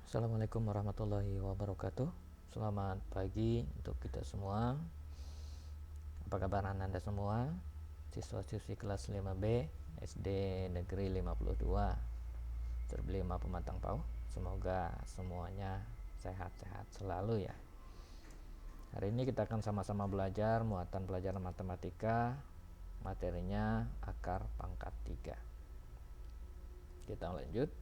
Assalamualaikum warahmatullahi wabarakatuh. Selamat pagi untuk kita semua. Apa kabar Anda semua? Siswa-siswi kelas 5B SD Negeri 52 Terblima Pematang Pau. Semoga semuanya sehat-sehat selalu ya. Hari ini kita akan sama-sama belajar muatan pelajaran matematika. Materinya akar pangkat 3. Kita lanjut.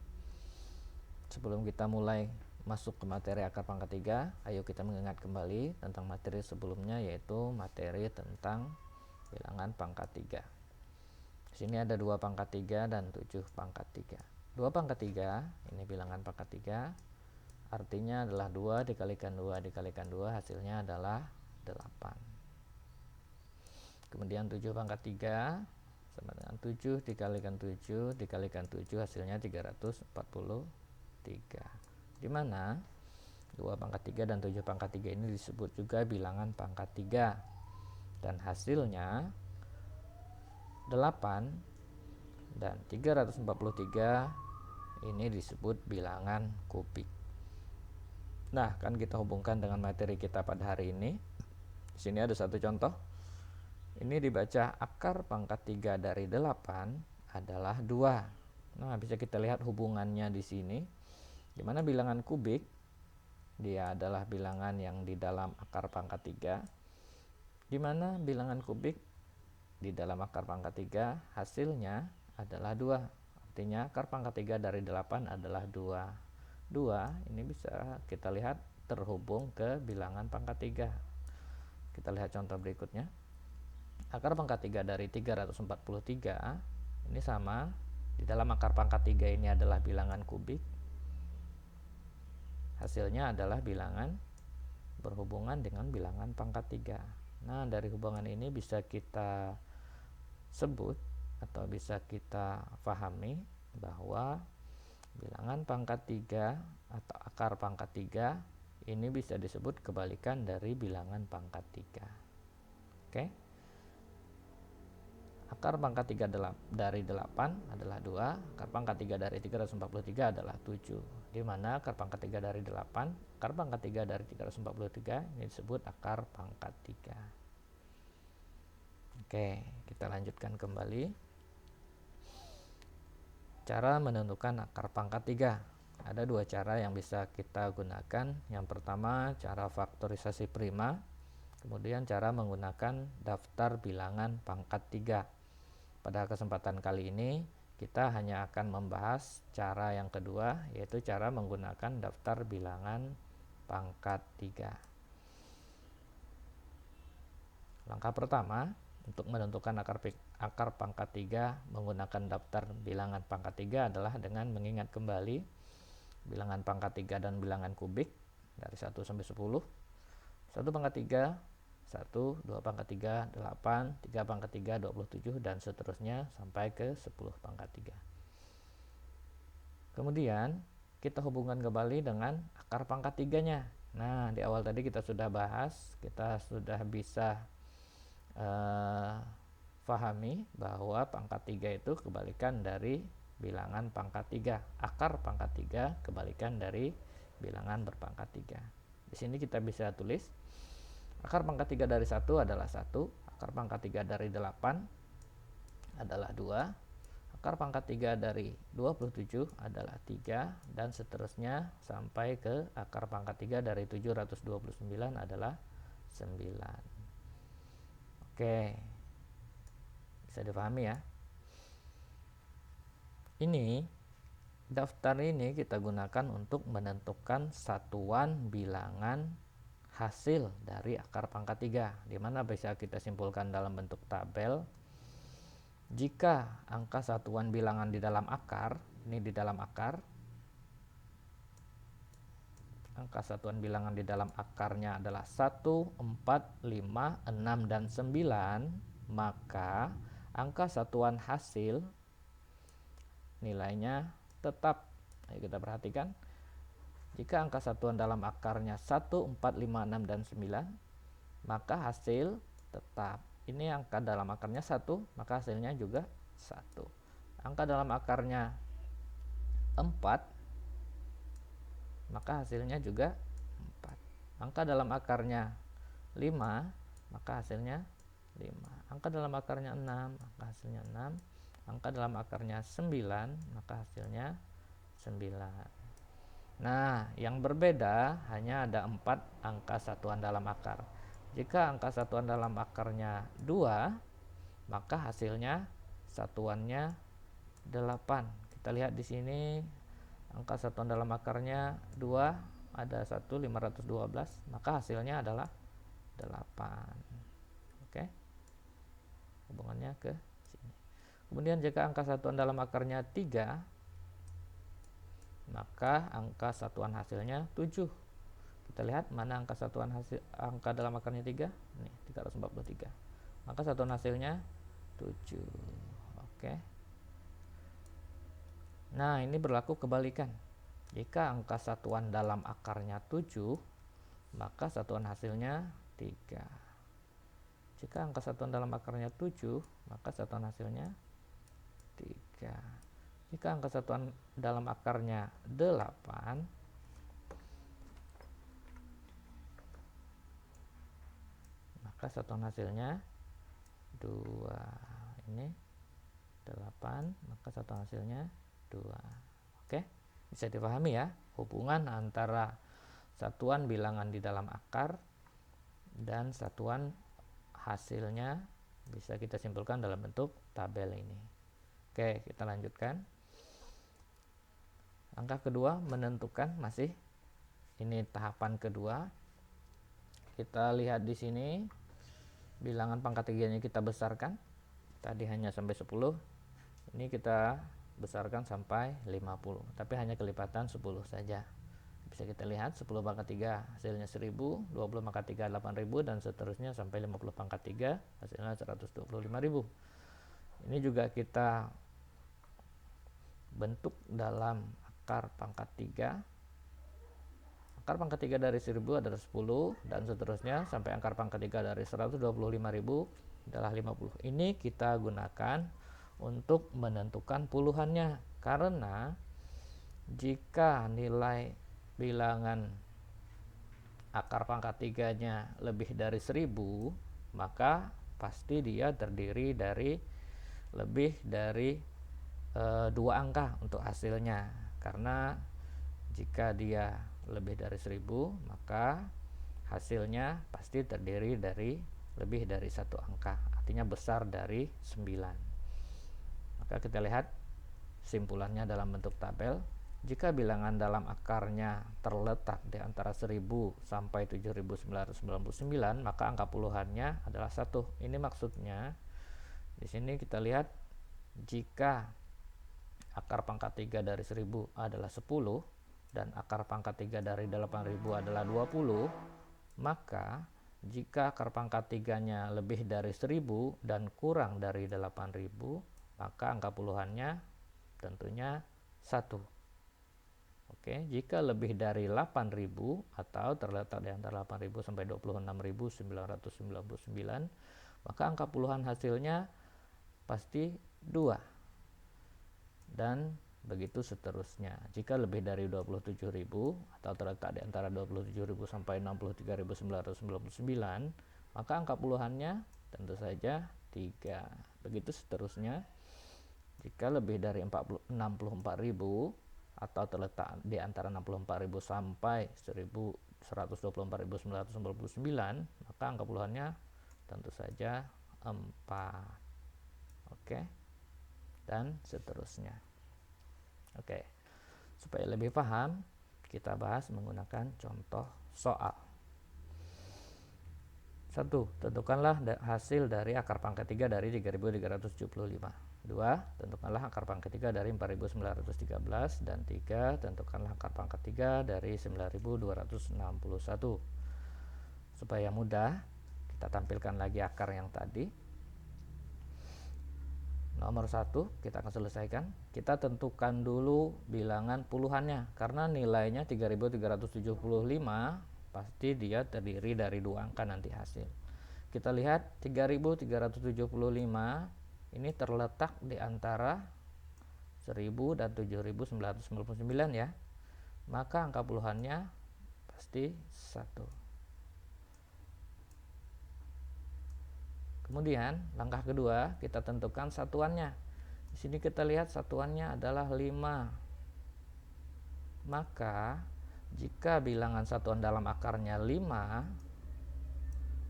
Sebelum kita mulai masuk ke materi akar pangkat 3, ayo kita mengingat kembali tentang materi sebelumnya, yaitu materi tentang bilangan pangkat 3. Di sini ada 2 pangkat 3 dan 7 pangkat 3. 2 pangkat 3 ini bilangan pangkat 3, artinya adalah 2 dikalikan 2 dikalikan 2, hasilnya adalah 8. Kemudian 7 pangkat 3 sama dengan 7 dikalikan 7 dikalikan 7, hasilnya 343. Di mana 2 pangkat 3 dan 7 pangkat 3 ini disebut juga bilangan pangkat 3. Dan hasilnya 8 dan 343 ini disebut bilangan kubik. Nah, kan kita hubungkan dengan materi kita pada hari ini. Di sini ada satu contoh. Ini dibaca akar pangkat 3 dari 8 adalah 2. Nah, bisa kita lihat hubungannya di sini. Di mana bilangan kubik dia adalah bilangan yang di dalam akar pangkat 3, di mana bilangan kubik di dalam akar pangkat 3 hasilnya adalah 2. Artinya akar pangkat 3 dari 8 adalah 2. 2 ini bisa kita lihat terhubung ke bilangan pangkat 3. Kita lihat contoh berikutnya. Akar pangkat 3 dari 343 ini sama. Di dalam akar pangkat 3 ini adalah bilangan kubik. Hasilnya adalah bilangan berhubungan dengan bilangan pangkat 3. Nah, dari hubungan ini bisa kita sebut atau bisa kita pahami bahwa bilangan pangkat 3 atau akar pangkat 3 ini bisa disebut kebalikan dari bilangan pangkat 3. Oke. Akar pangkat 3 dari 8 adalah 2, akar pangkat 3 dari 343 adalah 7. Di mana akar pangkat 3 dari 8, akar pangkat 3 dari 343 ini disebut akar pangkat 3. Oke, kita lanjutkan kembali. Cara menentukan akar pangkat 3. Ada 2 cara yang bisa kita gunakan. Yang pertama, cara faktorisasi prima. Kemudian cara menggunakan daftar bilangan pangkat 3. Pada kesempatan kali ini kita hanya akan membahas cara yang kedua, yaitu cara menggunakan daftar bilangan pangkat 3. Langkah pertama untuk menentukan akar pangkat 3 menggunakan daftar bilangan pangkat 3 adalah dengan mengingat kembali bilangan pangkat 3 dan bilangan kubik dari 1 sampai 10. 1 pangkat 3 1, 2 pangkat 3, 8, 3 pangkat 3, 27, dan seterusnya sampai ke 10 pangkat 3. Kemudian kita hubungkan kembali dengan akar pangkat 3-nya. Nah, di awal tadi kita sudah bahas, kita sudah bisa pahami bahwa pangkat 3 itu kebalikan dari bilangan pangkat 3. Akar pangkat 3 kebalikan dari bilangan berpangkat 3. Di sini kita bisa tulis akar pangkat 3 dari 1 adalah 1, akar pangkat 3 dari 8 adalah 2, akar pangkat 3 dari 27 adalah 3, dan seterusnya sampai ke akar pangkat 3 dari 729 adalah 9. Oke, bisa dipahami ya. Ini daftar ini kita gunakan untuk menentukan satuan bilangan hasil dari akar pangkat 3, di mana bisa kita simpulkan dalam bentuk tabel. Jika angka satuan bilangan di dalam akar, ini di dalam akar, angka satuan bilangan di dalam akarnya adalah 1, 4, 5, 6, dan 9, maka angka satuan hasil nilainya tetap. Ayo kita perhatikan. Jika angka satuan dalam akarnya 1, 4, 5, 6, dan 9, maka hasil tetap. Ini angka dalam akarnya 1, maka hasilnya juga 1. Angka dalam akarnya 4, maka hasilnya juga 4. Angka dalam akarnya 5, maka hasilnya 5. Angka dalam akarnya 6, maka hasilnya 6. Angka dalam akarnya 9, maka hasilnya 9. Nah, yang berbeda hanya ada 4 angka satuan dalam akar. Jika angka satuan dalam akarnya 2, maka hasilnya satuannya 8. Kita lihat di sini angka satuan dalam akarnya 2, ada 1 512, maka hasilnya adalah 8. Oke. Hubungannya ke sini. Kemudian jika angka satuan dalam akarnya 3, maka angka satuan hasilnya 7. Kita lihat mana angka satuan angka dalam akarnya 3. Nih, 343. Maka satuan hasilnya 7. Oke. Nah, ini berlaku kebalikan. Jika angka satuan dalam akarnya 7, maka satuan hasilnya 3. Jika angka satuan dalam akarnya 7, maka satuan hasilnya 3. Jika angka satuan dalam akarnya 8, maka satuan hasilnya 2. Ini 8, maka satuan hasilnya 2. Oke, bisa dipahami ya hubungan antara satuan bilangan di dalam akar dan satuan hasilnya bisa kita simpulkan dalam bentuk tabel ini. Oke, kita lanjutkan. Angka kedua menentukan, masih ini tahapan kedua. Kita lihat di sini bilangan pangkat 3-nya kita besarkan. Tadi hanya sampai 10. Ini kita besarkan sampai 50, tapi hanya kelipatan 10 saja. Bisa kita lihat 10 pangkat 3 hasilnya 1000, 20 pangkat 3 8000, dan seterusnya sampai 50 pangkat 3 hasilnya 125.000. Ini juga kita bentuk dalam akar pangkat 3. Akar pangkat 3 dari 1000 adalah 10, dan seterusnya sampai akar pangkat 3 dari 125.000 adalah 50. Ini kita gunakan untuk menentukan puluhannya, karena jika nilai bilangan akar pangkat 3-nya lebih dari 1000, maka pasti dia terdiri dari lebih dari 2 angka untuk hasilnya. Karena jika dia lebih dari 1000, maka hasilnya pasti terdiri dari lebih dari 1 angka, artinya besar dari 9. Maka kita lihat simpulannya dalam bentuk tabel. Jika bilangan dalam akarnya terletak di antara 1000 sampai 7999, maka angka puluhannya adalah 1. Ini maksudnya di sini kita lihat jika akar pangkat 3 dari 1000 adalah 10 dan akar pangkat 3 dari 8000 adalah 20, maka jika akar pangkat 3-nya lebih dari 1000 dan kurang dari 8000, maka angka puluhannya tentunya 1. Oke, jika lebih dari 8000 atau terletak di antara 8000 sampai 26999, maka angka puluhan hasilnya pasti 2. Dan begitu seterusnya. Jika lebih dari 27.000 atau terletak di antara 27.000 sampai 63.999, maka angka puluhannya tentu saja 3. Begitu seterusnya. Jika lebih dari 64.000 atau terletak di antara 64.000 sampai 124.999, maka angka puluhannya tentu saja 4. Oke. Dan seterusnya. Oke. Supaya lebih paham, kita bahas menggunakan contoh soal. 1. Tentukanlah hasil dari akar pangkat 3 dari 3375. 2. Tentukanlah akar pangkat 3 dari 4913. Dan 3. Tentukanlah akar pangkat 3 dari 9261. Supaya mudah, kita tampilkan lagi akar yang tadi. Nomor 1 kita akan selesaikan. Kita tentukan dulu bilangan puluhannya, karena nilainya 3375, pasti dia terdiri dari 2 angka nanti hasil. Kita lihat 3375 ini terletak di antara 1000 dan 7999 ya. maka angka puluhannya pasti 1. Kemudian langkah kedua, kita tentukan satuannya. Di sini kita lihat satuannya adalah 5. Maka jika bilangan satuan dalam akarnya 5,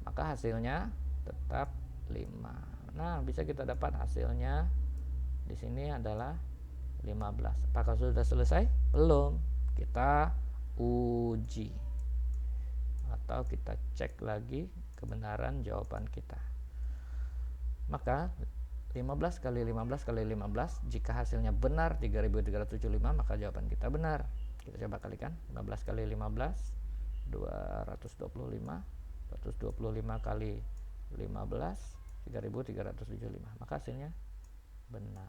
maka hasilnya tetap 5. Nah, bisa kita dapat hasilnya di sini adalah 15. Apakah sudah selesai? Belum. Kita uji atau kita cek lagi kebenaran jawaban kita. Maka 15 kali 15 kali 15, jika hasilnya benar 3375, maka jawaban kita benar. Kita coba kalikan. 15 kali 15 225, 125 kali 15 3375, maka hasilnya benar.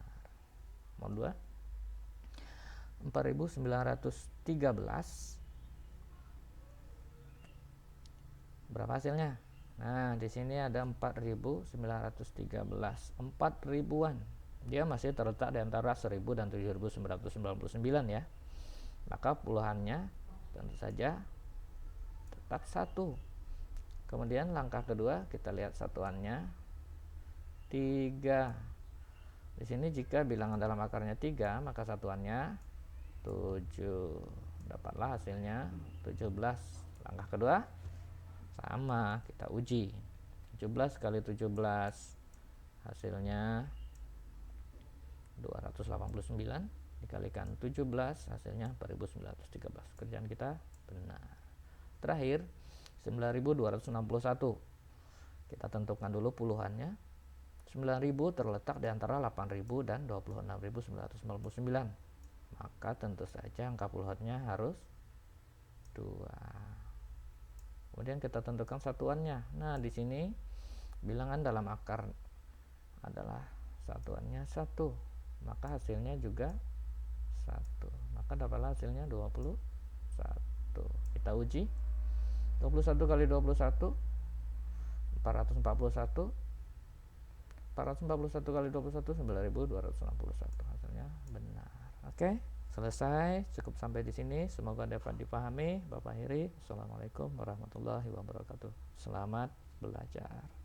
Nomor 2, 4913, berapa hasilnya? Nah, di sini ada 4913, 4 ribuan. Dia masih terletak di antara 1000 dan 7999 ya. Maka puluhannya tentu saja tetap 1. Kemudian langkah kedua, kita lihat satuannya 3. Di sini jika bilangan dalam akarnya 3, maka satuannya 7. Dapatlah hasilnya 17. Langkah kedua sama, kita uji. 17 kali 17, hasilnya 289, dikalikan 17, hasilnya 4913. Kerjaan kita benar. Terakhir 9261, kita tentukan dulu puluhannya. 9000 terletak di antara 8000 dan 26999, maka tentu saja angka puluhannya harus 2. Kemudian kita tentukan satuannya. Nah, di sini bilangan dalam akar adalah satuannya 1, maka hasilnya juga 1. Maka dapatlah hasilnya 21. Kita uji. 21 kali 21 441. 441 kali 21 9261. Hasilnya benar. Oke. Selesai, cukup sampai di sini. Semoga dapat dipahami. Bapak akhiri. Assalamualaikum warahmatullahi wabarakatuh. Selamat belajar.